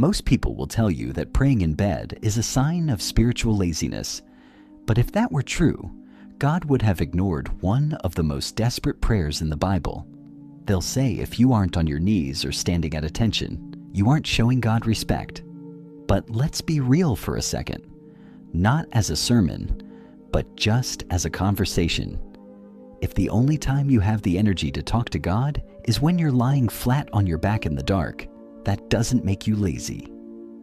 Most people will tell you that praying in bed is a sign of spiritual laziness. But if that were true, God would have ignored one of the most desperate prayers in the Bible. They'll say if you aren't on your knees or standing at attention, you aren't showing God respect. But let's be real for a second. Not as a sermon, but just as a conversation. If the only time you have the energy to talk to God is when you're lying flat on your back in the dark, that doesn't make you lazy.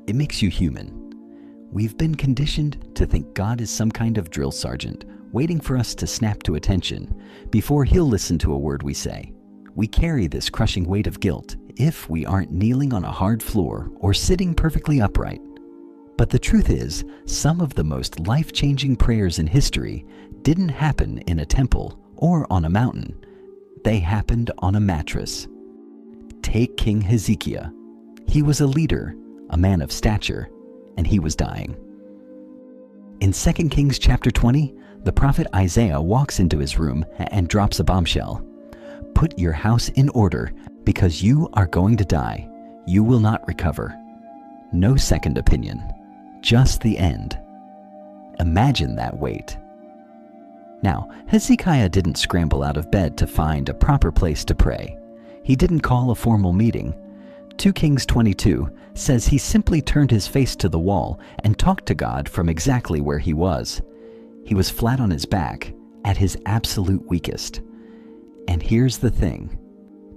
It makes you human. We've been conditioned to think God is some kind of drill sergeant, waiting for us to snap to attention before he'll listen to a word we say. We carry this crushing weight of guilt if we aren't kneeling on a hard floor or sitting perfectly upright. But the truth is, some of the most life-changing prayers in history didn't happen in a temple or on a mountain. They happened on a mattress. Take King Hezekiah. He was a leader, a man of stature, and he was dying. In 2 Kings chapter 20, the prophet Isaiah walks into his room and drops a bombshell. Put your house in order, because you are going to die. You will not recover. No second opinion, just the end. Imagine that weight. Now, Hezekiah didn't scramble out of bed to find a proper place to pray. He didn't call a formal meeting. 2 Kings 22 says he simply turned his face to the wall and talked to God from exactly where he was. He was flat on his back, at his absolute weakest. And here's the thing.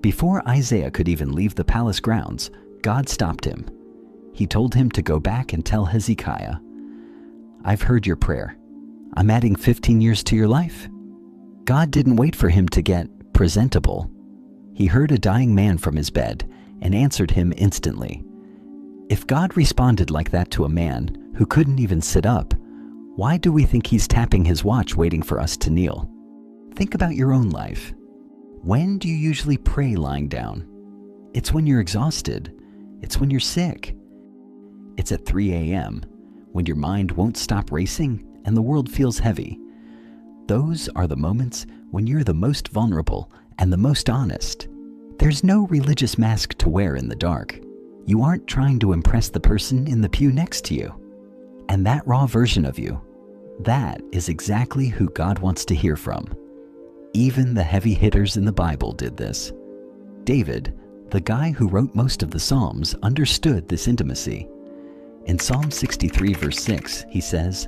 Before Isaiah could even leave the palace grounds, God stopped him. He told him to go back and tell Hezekiah, "I've heard your prayer. I'm adding 15 years to your life." God didn't wait for him to get presentable. He heard a dying man from his bed and answered him instantly. If God responded like that to a man who couldn't even sit up, why do we think he's tapping his watch waiting for us to kneel? Think about your own life. When do you usually pray lying down? It's when you're exhausted. It's when you're sick. It's at 3 a.m., when your mind won't stop racing and the world feels heavy. Those are the moments when you're the most vulnerable and the most honest. There's no religious mask to wear in the dark. You aren't trying to impress the person in the pew next to you. And that raw version of you, that is exactly who God wants to hear from. Even the heavy hitters in the Bible did this. David, the guy who wrote most of the Psalms, understood this intimacy. In Psalm 63 verse 6, he says,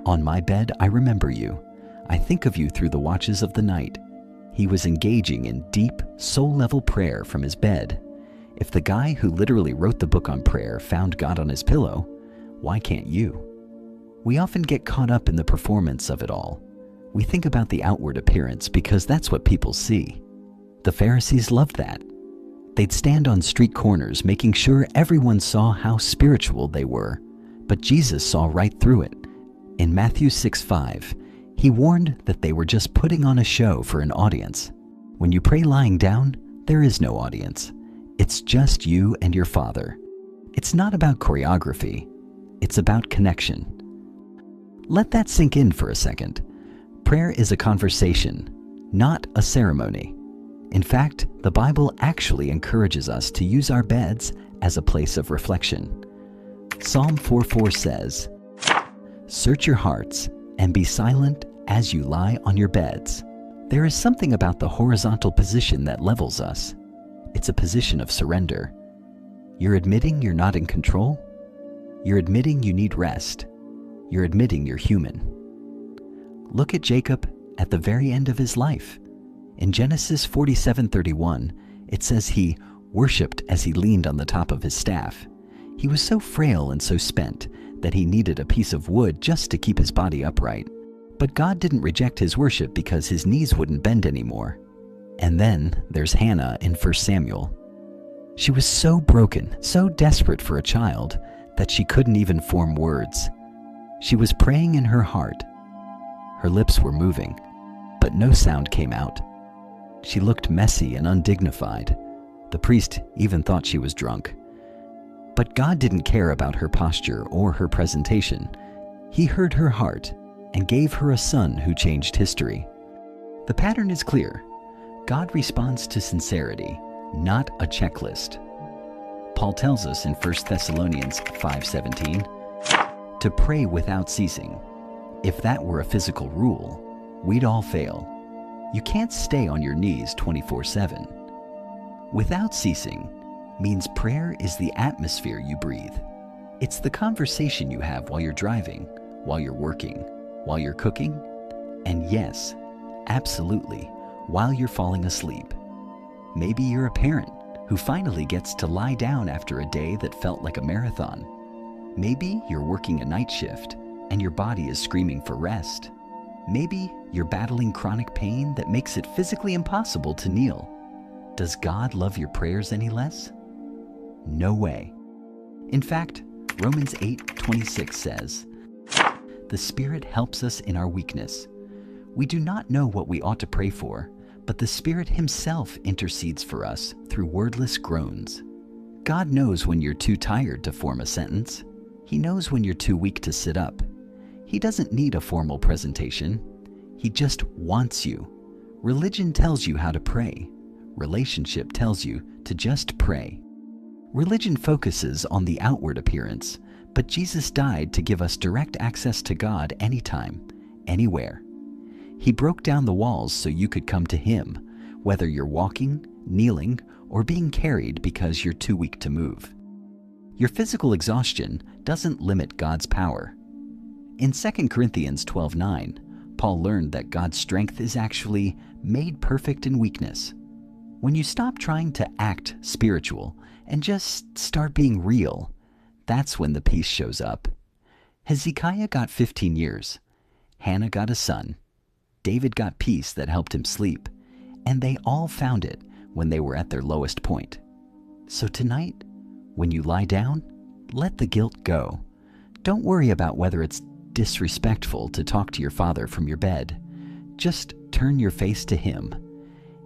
"On my bed I remember you. I think of you through the watches of the night." He was engaging in deep, soul-level prayer from his bed. If the guy who literally wrote the book on prayer found God on his pillow, why can't you? We often get caught up in the performance of it all. We think about the outward appearance because that's what people see. The Pharisees loved that. They'd stand on street corners making sure everyone saw how spiritual they were, but Jesus saw right through it. In Matthew 6:5, he warned that they were just putting on a show for an audience. When you pray lying down, there is no audience. It's just you and your Father. It's not about choreography. It's about connection. Let that sink in for a second. Prayer is a conversation, not a ceremony. In fact, the Bible actually encourages us to use our beds as a place of reflection. Psalm 4:4 says, "Search your hearts and be silent as you lie on your beds." There is something about the horizontal position that levels us. It's a position of surrender. You're admitting you're not in control. You're admitting you need rest. You're admitting you're human. Look at Jacob at the very end of his life. In Genesis 47:31, it says he worshipped as he leaned on the top of his staff. He was so frail and so spent that he needed a piece of wood just to keep his body upright. But God didn't reject his worship because his knees wouldn't bend anymore. And then there's Hannah in 1 Samuel. She was so broken, so desperate for a child, that she couldn't even form words. She was praying in her heart. Her lips were moving, but no sound came out. She looked messy and undignified. The priest even thought she was drunk. But God didn't care about her posture or her presentation. He heard her heart and gave her a son who changed history. The pattern is clear. God responds to sincerity, not a checklist. Paul Paul tells us in 1 Thessalonians 5:17 to pray without ceasing. If that were a physical rule, we'd all fail. You can't stay on your knees 24/7. Without ceasing means prayer is the atmosphere you breathe. It's the conversation you have while you're driving, while you're working, while you're cooking, and yes, absolutely, while you're falling asleep. Maybe you're a parent who finally gets to lie down after a day that felt like a marathon. Maybe you're working a night shift and your body is screaming for rest. Maybe you're battling chronic pain that makes it physically impossible to kneel. Does God love your prayers any less? No way. In fact, Romans 8:26 says, "The Spirit helps us in our weakness. We do not know what we ought to pray for, but the Spirit Himself intercedes for us through wordless groans." God knows when you're too tired to form a sentence. He knows when you're too weak to sit up. He doesn't need a formal presentation. He just wants you. Religion tells you how to pray. Relationship tells you to just pray. Religion focuses on the outward appearance, but Jesus died to give us direct access to God anytime, anywhere. He broke down the walls so you could come to Him, whether you're walking, kneeling, or being carried because you're too weak to move. Your physical exhaustion doesn't limit God's power. In 2 Corinthians 12:9, Paul learned that God's strength is actually made perfect in weakness. When you stop trying to act spiritual and just start being real, that's when the peace shows up. Hezekiah got 15 years. Hannah got a son. David got peace that helped him sleep. And they all found it when they were at their lowest point. So tonight, when you lie down, let the guilt go. Don't worry about whether it's disrespectful to talk to your father from your bed. Just turn your face to Him.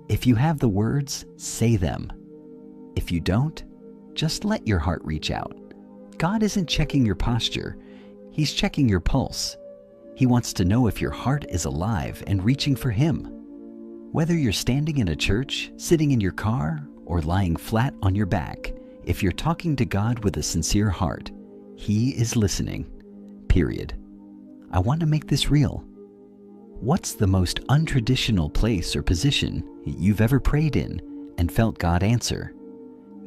If you have the words, say them. If you don't, just let your heart reach out. God isn't checking your posture. He's checking your pulse. He wants to know if your heart is alive and reaching for Him. Whether you're standing in a church, sitting in your car, or lying flat on your back, if you're talking to God with a sincere heart, He is listening. Period. I want to make this real. What's the most untraditional place or position you've ever prayed in and felt God answer?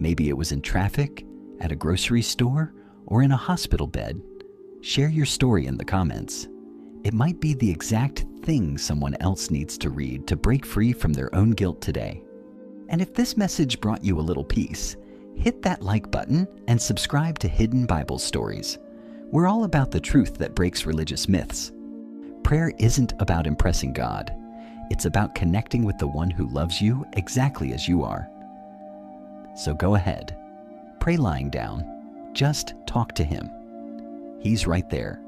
Maybe it was in traffic, at a grocery store, or in a hospital bed. Share your story in the comments. It might be the exact thing someone else needs to read to break free from their own guilt today. And if this message brought you a little peace, hit that like button and subscribe to Hidden Bible Stories. We're all about the truth that breaks religious myths. Prayer isn't about impressing God. It's about connecting with the one who loves you exactly as you are. So go ahead. Pray lying down. Just talk to Him. He's right there.